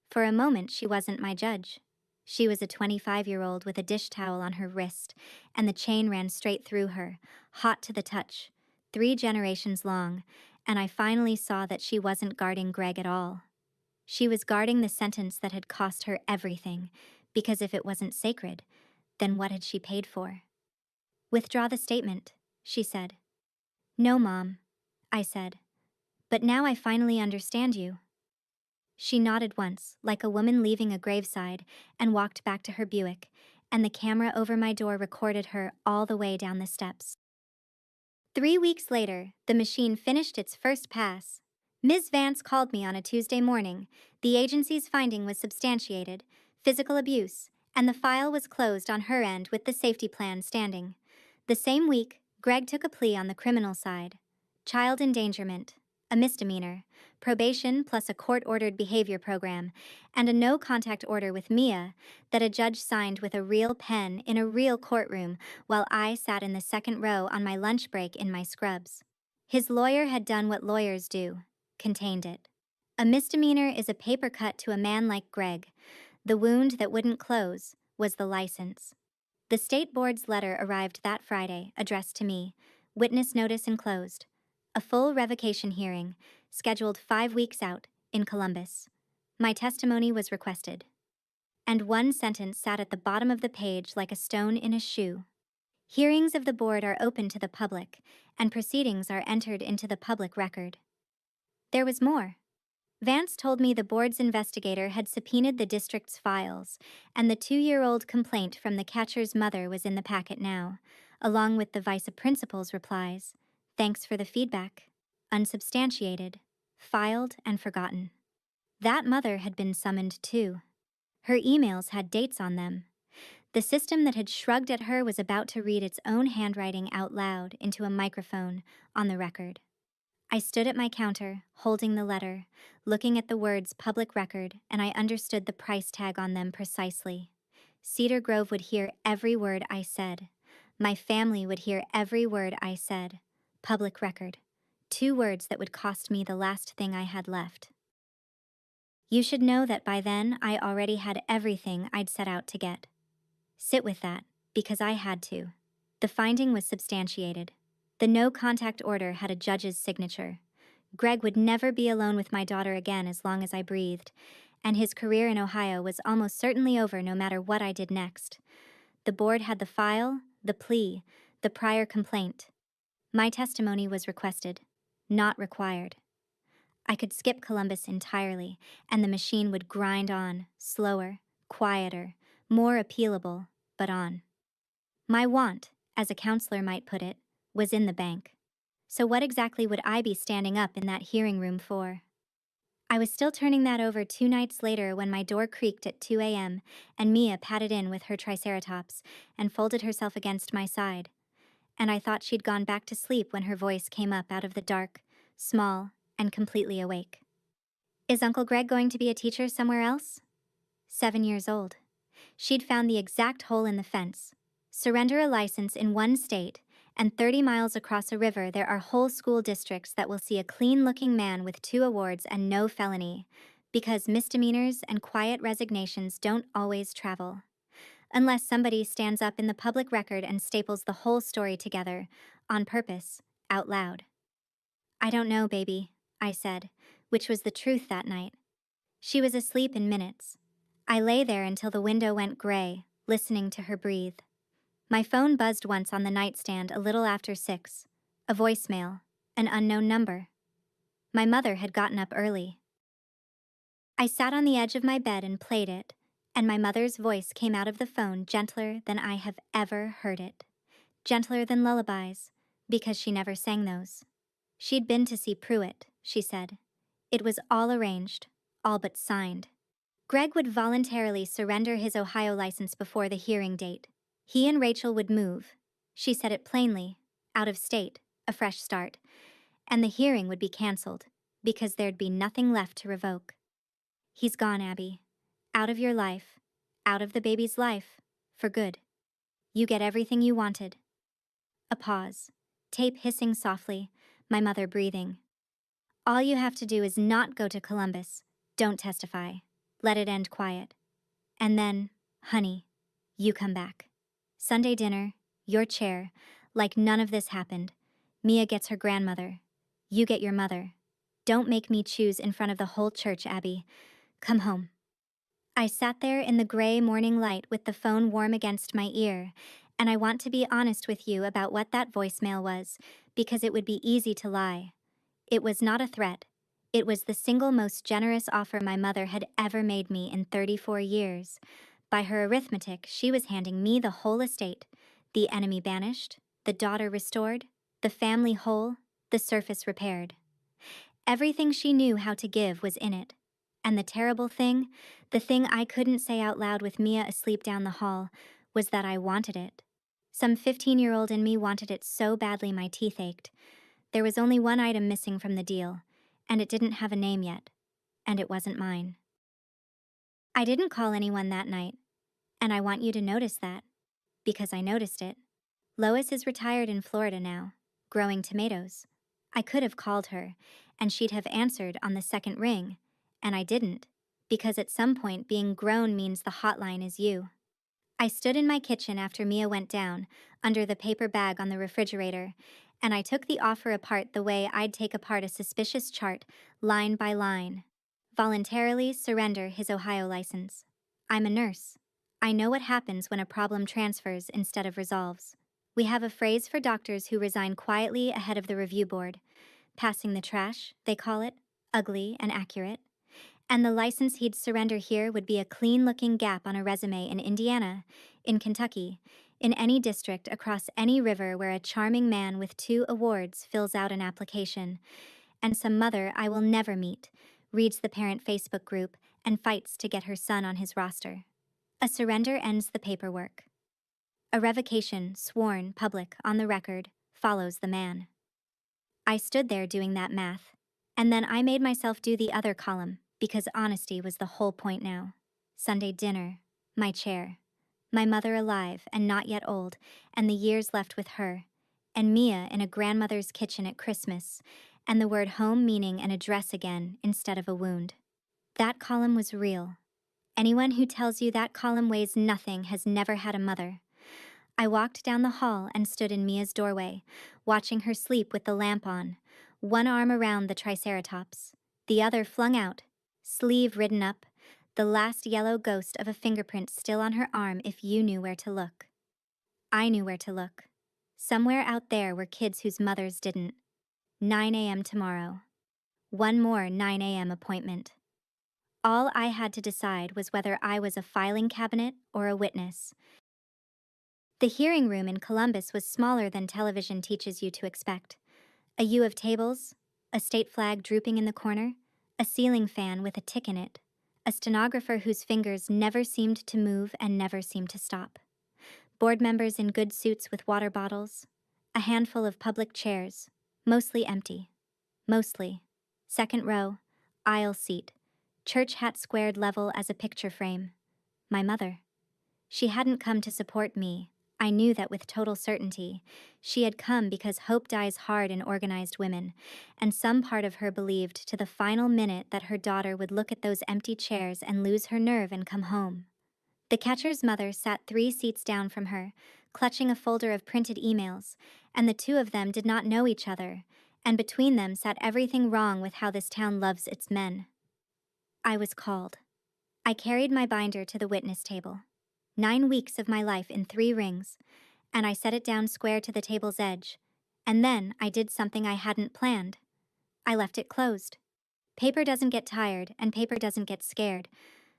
For a moment, she wasn't my judge. She was a 25-year-old with a dish towel on her wrist, and the chain ran straight through her, hot to the touch, 3 generations long, and I finally saw that she wasn't guarding Greg at all. She was guarding the sentence that had cost her everything, because if it wasn't sacred, then what had she paid for? Withdraw the statement, she said. No, Mom, I said. But now I finally understand you. She nodded once, like a woman leaving a graveside, and walked back to her Buick, and the camera over my door recorded her all the way down the steps. 3 weeks later, the machine finished its first pass. Ms. Vance called me on a Tuesday morning. The agency's finding was substantiated, physical abuse, and the file was closed on her end with the safety plan standing. The same week, Greg took a plea on the criminal side. Child endangerment, a misdemeanor, probation plus a court-ordered behavior program, and a no-contact order with Mia that a judge signed with a real pen in a real courtroom while I sat in the second row on my lunch break in my scrubs. His lawyer had done what lawyers do, contained it. A misdemeanor is a paper cut to a man like Greg. The wound that wouldn't close was the license. The state board's letter arrived that Friday, addressed to me, witness notice enclosed. A full revocation hearing, scheduled 5 weeks out, in Columbus. My testimony was requested. And one sentence sat at the bottom of the page like a stone in a shoe. Hearings of the board are open to the public, and proceedings are entered into the public record. There was more. Vance told me the board's investigator had subpoenaed the district's files, and the 2-year-old complaint from the catcher's mother was in the packet now, along with the vice principal's replies. Thanks for the feedback. Unsubstantiated. Filed and forgotten. That mother had been summoned too. Her emails had dates on them. The system that had shrugged at her was about to read its own handwriting out loud into a microphone on the record. I stood at my counter, holding the letter, looking at the words public record, and I understood the price tag on them precisely. Cedar Grove would hear every word I said. My family would hear every word I said. Public record. 2 words that would cost me the last thing I had left. You should know that by then I already had everything I'd set out to get. Sit with that, because I had to. The finding was substantiated. The no-contact order had a judge's signature. Greg would never be alone with my daughter again as long as I breathed, and his career in Ohio was almost certainly over no matter what I did next. The board had the file, the plea, the prior complaint. My testimony was requested, not required. I could skip Columbus entirely, and the machine would grind on, slower, quieter, more appealable, but on. My want, as a counselor might put it, was in the bank. So what exactly would I be standing up in that hearing room for? I was still turning that over 2 nights later when my door creaked at 2 a.m. and Mia patted in with her triceratops and folded herself against my side. And I thought she'd gone back to sleep when her voice came up out of the dark, small, and completely awake. Is Uncle Greg going to be a teacher somewhere else? 7 years old. She'd found the exact hole in the fence. Surrender a license in one state, and 30 miles across a river there are whole school districts that will see a clean-looking man with 2 awards and no felony, because misdemeanors and quiet resignations don't always travel. Unless somebody stands up in the public record and staples the whole story together, on purpose, out loud. I don't know, baby, I said, which was the truth that night. She was asleep in minutes. I lay there until the window went gray, listening to her breathe. My phone buzzed once on the nightstand a little after 6. A voicemail, an unknown number. My mother had gotten up early. I sat on the edge of my bed and played it, and my mother's voice came out of the phone gentler than I have ever heard it. Gentler than lullabies, because she never sang those. She'd been to see Pruitt, she said. It was all arranged, all but signed. Greg would voluntarily surrender his Ohio license before the hearing date. He and Rachel would move. She said it plainly, out of state, a fresh start. And the hearing would be canceled, because there'd be nothing left to revoke. He's gone, Abby. Out of your life, out of the baby's life, for good. You get everything you wanted. A pause. Tape hissing softly, my mother breathing. All you have to do is not go to Columbus. Don't testify. Let it end quiet. And then, honey, you come back. Sunday dinner, your chair, like none of this happened. Mia gets her grandmother. You get your mother. Don't make me choose in front of the whole church, Abby. Come home. I sat there in the gray morning light with the phone warm against my ear, and I want to be honest with you about what that voicemail was, because it would be easy to lie. It was not a threat. It was the single most generous offer my mother had ever made me in 34 years. By her arithmetic, she was handing me the whole estate, the enemy banished, the daughter restored, the family whole, the surface repaired. Everything she knew how to give was in it. And the terrible thing, the thing I couldn't say out loud with Mia asleep down the hall, was that I wanted it. Some 15-year-old in me wanted it so badly my teeth ached. There was only one item missing from the deal, and it didn't have a name yet, and it wasn't mine. I didn't call anyone that night, and I want you to notice that, because I noticed it. Lois is retired in Florida now, growing tomatoes. I could have called her, and she'd have answered on the second ring, and I didn't, because at some point being grown means the hotline is you. I stood in my kitchen after Mia went down, under the paper bag on the refrigerator, and I took the offer apart the way I'd take apart a suspicious chart, line by line. Voluntarily surrender his Ohio license. I'm a nurse. I know what happens when a problem transfers instead of resolves. We have a phrase for doctors who resign quietly ahead of the review board. Passing the trash, they call it, ugly and accurate. And the license he'd surrender here would be a clean looking gap on a resume in Indiana, in Kentucky, in any district across any river where a charming man with 2 awards fills out an application, and some mother I will never meet reads the parent Facebook group and fights to get her son on his roster. A surrender ends the paperwork. A revocation, sworn, public, on the record, follows the man. I stood there doing that math, and then I made myself do the other column, because honesty was the whole point now. Sunday dinner, my chair, my mother alive and not yet old, and the years left with her, and Mia in a grandmother's kitchen at Christmas, and the word home meaning an address again instead of a wound. That column was real. Anyone who tells you that column weighs nothing has never had a mother. I walked down the hall and stood in Mia's doorway, watching her sleep with the lamp on, one arm around the triceratops, the other flung out, sleeve ridden up, the last yellow ghost of a fingerprint still on her arm if you knew where to look. I knew where to look. Somewhere out there were kids whose mothers didn't. 9 a.m. tomorrow. One more 9 a.m. appointment. All I had to decide was whether I was a filing cabinet or a witness. The hearing room in Columbus was smaller than television teaches you to expect. A U of tables, a state flag drooping in the corner, a ceiling fan with a tick in it, a stenographer whose fingers never seemed to move and never seemed to stop. Board members in good suits with water bottles, a handful of public chairs, mostly empty. Mostly. Second row, aisle seat, church hat squared level as a picture frame. My mother. She hadn't come to support me. I knew that with total certainty. She had come because hope dies hard in organized women, and some part of her believed to the final minute that her daughter would look at those empty chairs and lose her nerve and come home. The catcher's mother sat 3 seats down from her, clutching a folder of printed emails, and the two of them did not know each other, and between them sat everything wrong with how this town loves its men. I was called. I carried my binder to the witness table. 9 weeks of my life in 3 rings, and I set it down square to the table's edge. And then I did something I hadn't planned. I left it closed. Paper doesn't get tired, and paper doesn't get scared,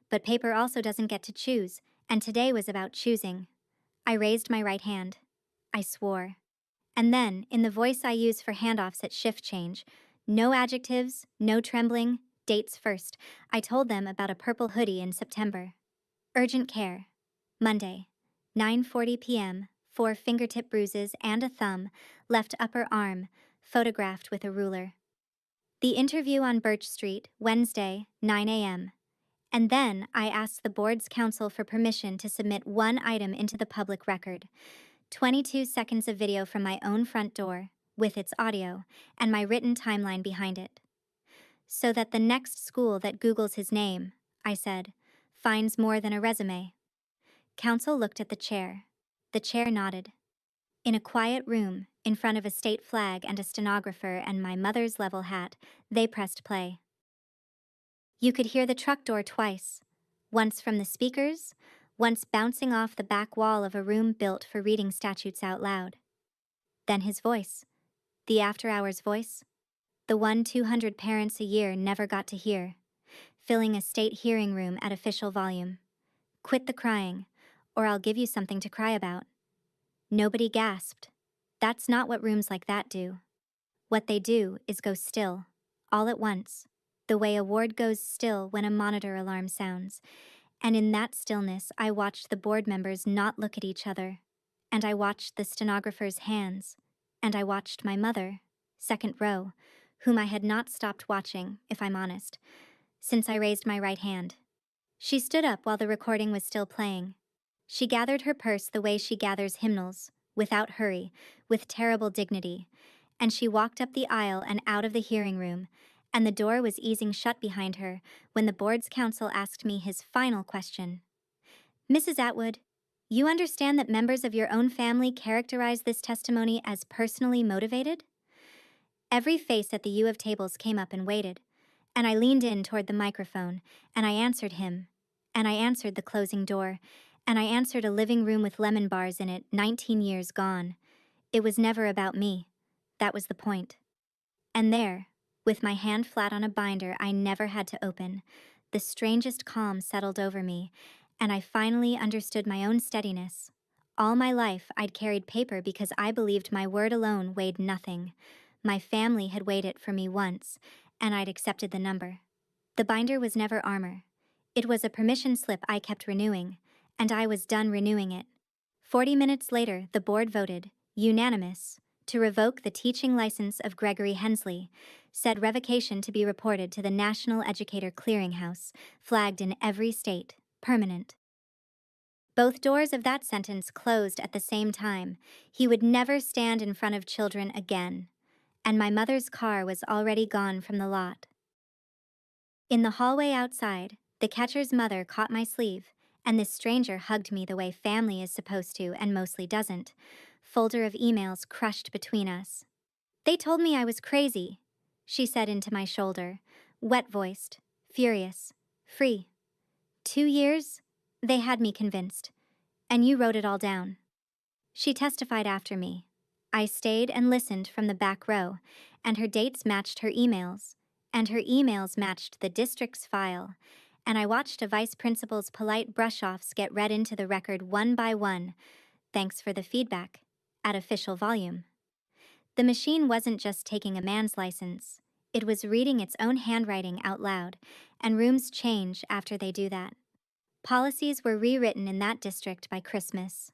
but paper also doesn't get to choose, and today was about choosing. I raised my right hand. I swore. And then, in the voice I use for handoffs at shift change, no adjectives, no trembling, dates first, I told them about a purple hoodie in September. Urgent care. Monday, 9:40 p.m., 4 fingertip bruises and a thumb, left upper arm, photographed with a ruler. The interview on Birch Street, Wednesday, 9 a.m. And then I asked the board's counsel for permission to submit one item into the public record. 22 seconds of video from my own front door, with its audio, and my written timeline behind it. So that the next school that Googles his name, I said, finds more than a resume. Counsel looked at the chair. The chair nodded. In a quiet room, in front of a state flag and a stenographer and my mother's level hat, they pressed play. You could hear the truck door twice, once from the speakers, once bouncing off the back wall of a room built for reading statutes out loud. Then his voice, the after-hours voice, the one 200 parents a year never got to hear, filling a state hearing room at official volume. Quit the crying, or I'll give you something to cry about. Nobody gasped. That's not what rooms like that do. What they do is go still, all at once, the way a ward goes still when a monitor alarm sounds. And in that stillness, I watched the board members not look at each other. And I watched the stenographer's hands. And I watched my mother, second row, whom I had not stopped watching, if I'm honest, since I raised my right hand. She stood up while the recording was still playing. She gathered her purse the way she gathers hymnals, without hurry, with terrible dignity, and she walked up the aisle and out of the hearing room, and the door was easing shut behind her when the board's counsel asked me his final question. Mrs. Atwood, you understand that members of your own family characterize this testimony as personally motivated? Every face at the U of tables came up and waited, and I leaned in toward the microphone, and I answered him, and I answered the closing door, and I answered a living room with lemon bars in it 19 years gone. It was never about me. That was the point. And there, with my hand flat on a binder I never had to open, the strangest calm settled over me, and I finally understood my own steadiness. All my life, I'd carried paper because I believed my word alone weighed nothing. My family had weighed it for me once, and I'd accepted the number. The binder was never armor. It was a permission slip I kept renewing, and I was done renewing it. 40 minutes later, the board voted, unanimous, to revoke the teaching license of Gregory Hensley, said revocation to be reported to the National Educator Clearinghouse, flagged in every state, permanent. Both doors of that sentence closed at the same time. He would never stand in front of children again, and my mother's car was already gone from the lot. In the hallway outside, the catcher's mother caught my sleeve, and this stranger hugged me the way family is supposed to and mostly doesn't. Folder of emails crushed between us. They told me I was crazy, she said into my shoulder, wet-voiced, furious, free. 2 years? They had me convinced. And you wrote it all down. She testified after me. I stayed and listened from the back row, and her dates matched her emails, and her emails matched the district's file, and I watched a vice principal's polite brush-offs get read into the record one by one. Thanks for the feedback. At official volume. The machine wasn't just taking a man's license. It was reading its own handwriting out loud, and rooms change after they do that. Policies were rewritten in that district by Christmas.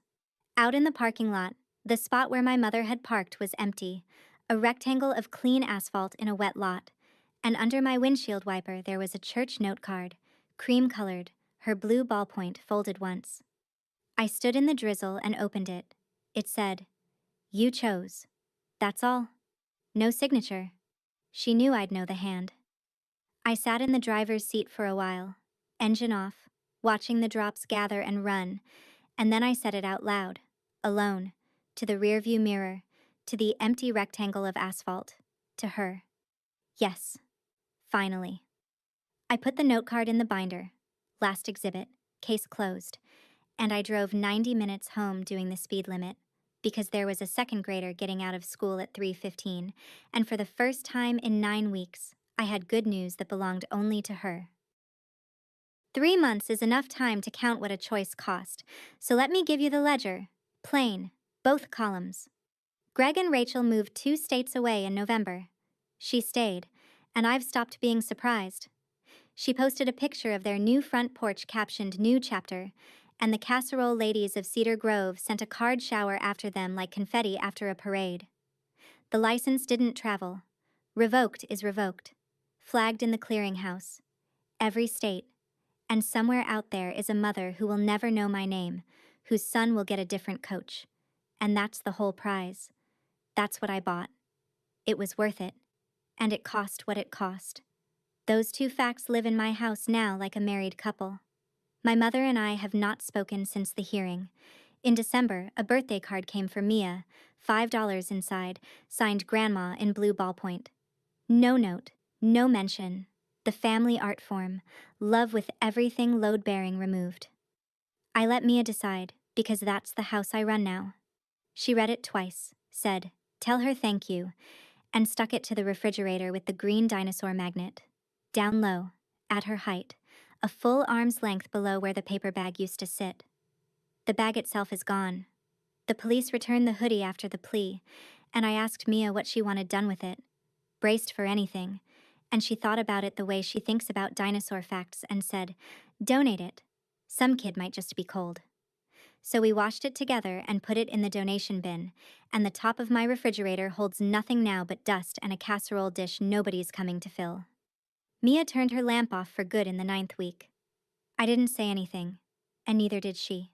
Out in the parking lot, the spot where my mother had parked was empty, a rectangle of clean asphalt in a wet lot, and under my windshield wiper there was a church note card, cream-colored, her blue ballpoint folded once. I stood in the drizzle and opened it. It said, "You chose. That's all. No signature." She knew I'd know the hand. I sat in the driver's seat for a while, engine off, watching the drops gather and run, and then I said it out loud, alone, to the rearview mirror, to the empty rectangle of asphalt, to her. Yes, finally. I put the note card in the binder, last exhibit, case closed, and I drove 90 minutes home doing the speed limit, because there was a second grader getting out of school at 3:15, and for the first time in 9 weeks, I had good news that belonged only to her. 3 months is enough time to count what a choice cost, so let me give you the ledger. Plain, both columns. Greg and Rachel moved 2 states away in November. She stayed, and I've stopped being surprised. She posted a picture of their new front porch captioned New Chapter, and the casserole ladies of Cedar Grove sent a card shower after them like confetti after a parade. The license didn't travel. Revoked is revoked. Flagged in the clearinghouse. Every state. And somewhere out there is a mother who will never know my name, whose son will get a different coach. And that's the whole prize. That's what I bought. It was worth it. And it cost what it cost. Those 2 facts live in my house now like a married couple. My mother and I have not spoken since the hearing. In December, a birthday card came for Mia, $5 inside, signed Grandma in blue ballpoint. No note, no mention. The family art form, love with everything load-bearing removed. I let Mia decide, because that's the house I run now. She read it twice, said, "Tell her thank you," and stuck it to the refrigerator with the green dinosaur magnet. Down low, at her height, a full arm's length below where the paper bag used to sit. The bag itself is gone. The police returned the hoodie after the plea, and I asked Mia what she wanted done with it. Braced for anything, and she thought about it the way she thinks about dinosaur facts and said, "Donate it. Some kid might just be cold." So we washed it together and put it in the donation bin, and the top of my refrigerator holds nothing now but dust and a casserole dish nobody's coming to fill. Mia turned her lamp off for good in the 9th week. I didn't say anything, and neither did she.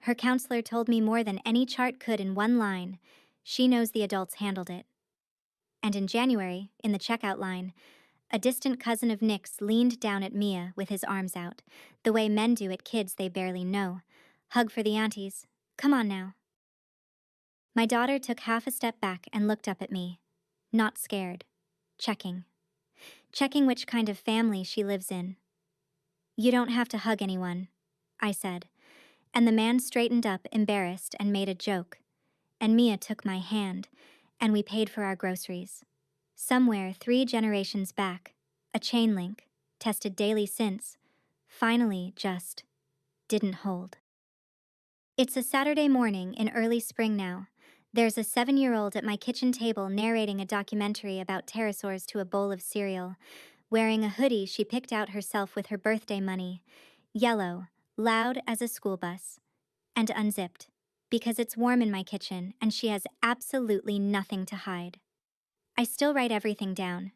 Her counselor told me more than any chart could in one line. She knows the adults handled it. And in January, in the checkout line, a distant cousin of Nick's leaned down at Mia with his arms out, the way men do at kids they barely know. Hug for the aunties. Come on now. My daughter took half a step back and looked up at me. Not scared. Checking. Checking which kind of family she lives in. "You don't have to hug anyone," I said, and the man straightened up, embarrassed, and made a joke. And Mia took my hand, and we paid for our groceries. Somewhere 3 generations back, a chain link, tested daily since, finally just didn't hold. It's a Saturday morning in early spring now. There's a 7-year-old at my kitchen table narrating a documentary about pterosaurs to a bowl of cereal, wearing a hoodie she picked out herself with her birthday money, yellow, loud as a school bus, and unzipped, because it's warm in my kitchen and she has absolutely nothing to hide. I still write everything down.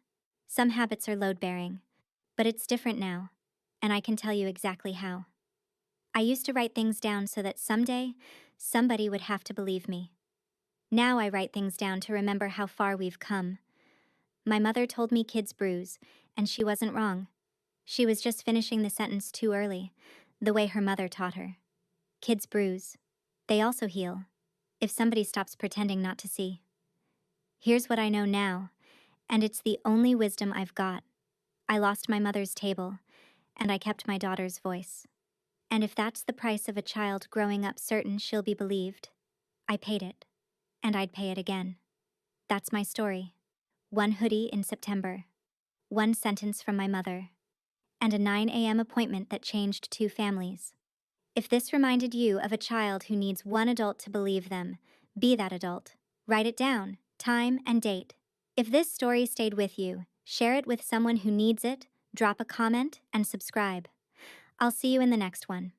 Some habits are load-bearing, but it's different now, and I can tell you exactly how. I used to write things down so that someday, somebody would have to believe me. Now I write things down to remember how far we've come. My mother told me kids bruise, and she wasn't wrong. She was just finishing the sentence too early, the way her mother taught her. Kids bruise. They also heal, if somebody stops pretending not to see. Here's what I know now, and it's the only wisdom I've got. I lost my mother's table, and I kept my daughter's voice. And if that's the price of a child growing up certain she'll be believed, I paid it, and I'd pay it again. That's my story. One hoodie in September, one sentence from my mother, and a 9 a.m. appointment that changed 2 families. If this reminded you of a child who needs one adult to believe them, be that adult. Write it down, time and date. If this story stayed with you, share it with someone who needs it, drop a comment, and subscribe. I'll see you in the next one.